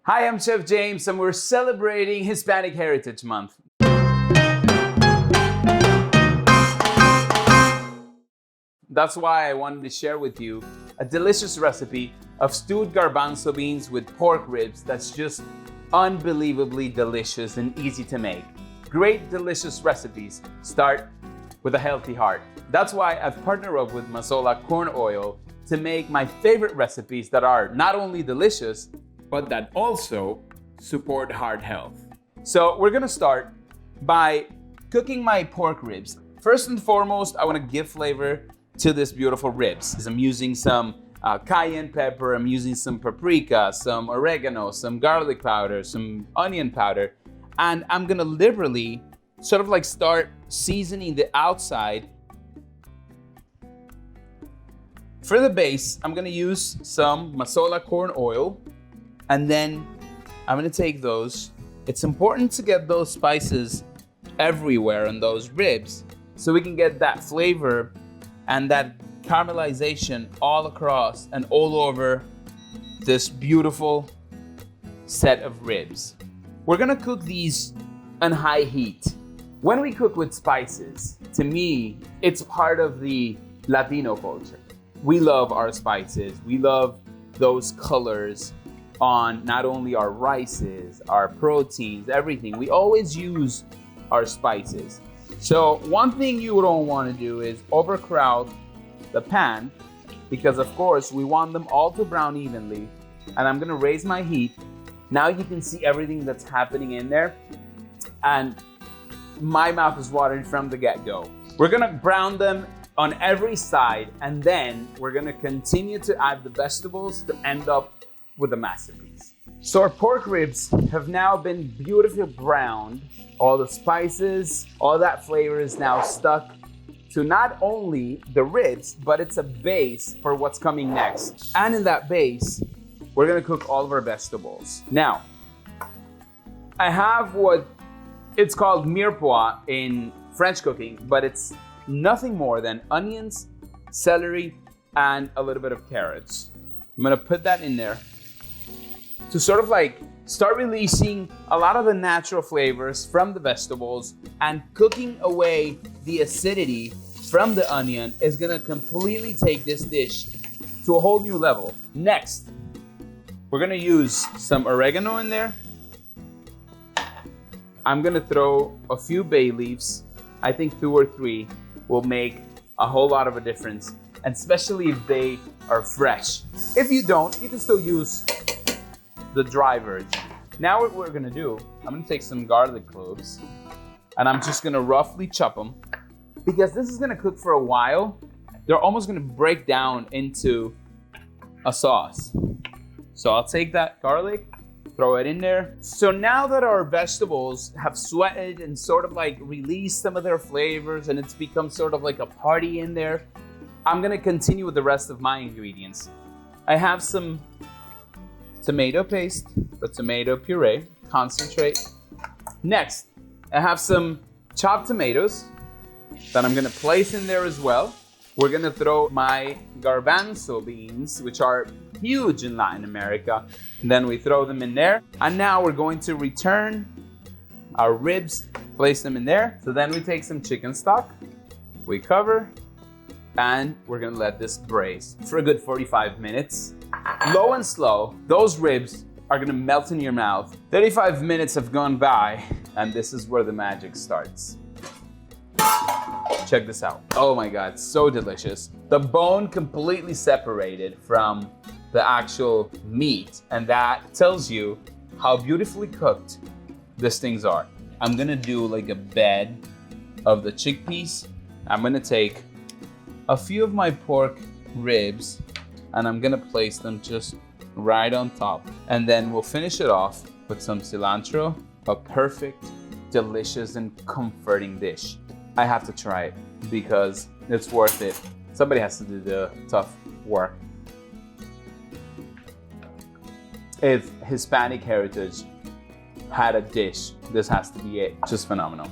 Hi, I'm Chef James, and we're celebrating Hispanic Heritage Month. That's why I wanted to share with you a delicious recipe of stewed garbanzo beans with pork ribs that's just unbelievably delicious and easy to make. Great, delicious recipes start with a healthy heart. That's why I've partnered up with Mazola corn oil to make my favorite recipes that are not only delicious, but that also support heart health. So we're gonna start by cooking my pork ribs. First and foremost, I wanna give flavor to this beautiful ribs. I'm using some cayenne pepper, I'm using some paprika, some oregano, some garlic powder, some onion powder, and I'm gonna liberally sort of like start seasoning the outside. For the base, I'm gonna use some Mazola corn oil, and then I'm gonna take those. It's important to get those spices everywhere on those ribs so we can get that flavor and that caramelization all across and all over this beautiful set of ribs. We're gonna cook these on high heat. When we cook with spices, to me, it's part of the Latino culture. We love our spices. We love those colors on not only our rices, our proteins, everything. We always use our spices. So one thing you don't want to do is overcrowd the pan, because of course we want them all to brown evenly. And I'm gonna raise my heat. Now you can see everything that's happening in there. And my mouth is watering from the get-go. We're gonna brown them on every side, and then we're gonna continue to add the vegetables to end up with a masterpiece. So our pork ribs have now been beautifully browned. All the spices, all that flavor is now stuck to not only the ribs, but it's a base for what's coming next. And in that base, we're gonna cook all of our vegetables. Now, I have what it's called mirepoix in French cooking, but it's nothing more than onions, celery, and a little bit of carrots. I'm gonna put that in there to sort of like start releasing a lot of the natural flavors from the vegetables, and cooking away the acidity from the onion is gonna completely take this dish to a whole new level. Next, we're gonna use some oregano in there. I'm gonna throw a few bay leaves. I think 2 or 3 will make a whole lot of a difference, and especially if they are fresh. If you don't, you can still use the dry version. Now what we're gonna do, I'm gonna take some garlic cloves and I'm just gonna roughly chop them, because this is gonna cook for a while. They're almost gonna break down into a sauce. So I'll take that garlic, throw it in there. So now that our vegetables have sweated and sort of like released some of their flavors and it's become sort of like a party in there, I'm gonna continue with the rest of my ingredients. I have some tomato paste, or tomato puree, concentrate. Next, I have some chopped tomatoes that I'm gonna place in there as well. We're gonna throw my garbanzo beans, which are huge in Latin America. And then we throw them in there. And now we're going to return our ribs, place them in there. So then we take some chicken stock, we cover, and we're gonna let this braise for a good 45 minutes. Low and slow, those ribs are gonna melt in your mouth. 35 minutes have gone by, and this is where the magic starts. Check this out. Oh my God, so delicious. The bone completely separated from the actual meat, and that tells you how beautifully cooked these things are. I'm gonna do like a bed of the chickpeas. I'm gonna take a few of my pork ribs and I'm gonna place them just right on top. And then we'll finish it off with some cilantro, a perfect, delicious, and comforting dish. I have to try it because it's worth it. Somebody has to do the tough work. If Hispanic heritage had a dish, this has to be it. Just phenomenal.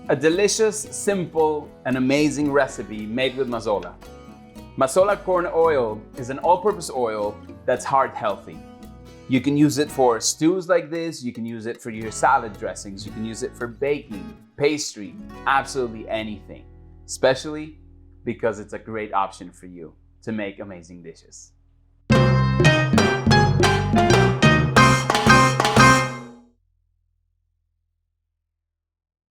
A delicious, simple, and amazing recipe made with Mazola. Mazola corn oil is an all-purpose oil that's heart healthy. You can use it for stews like this. You can use it for your salad dressings. You can use it for baking, pastry, absolutely anything, especially because it's a great option for you to make amazing dishes.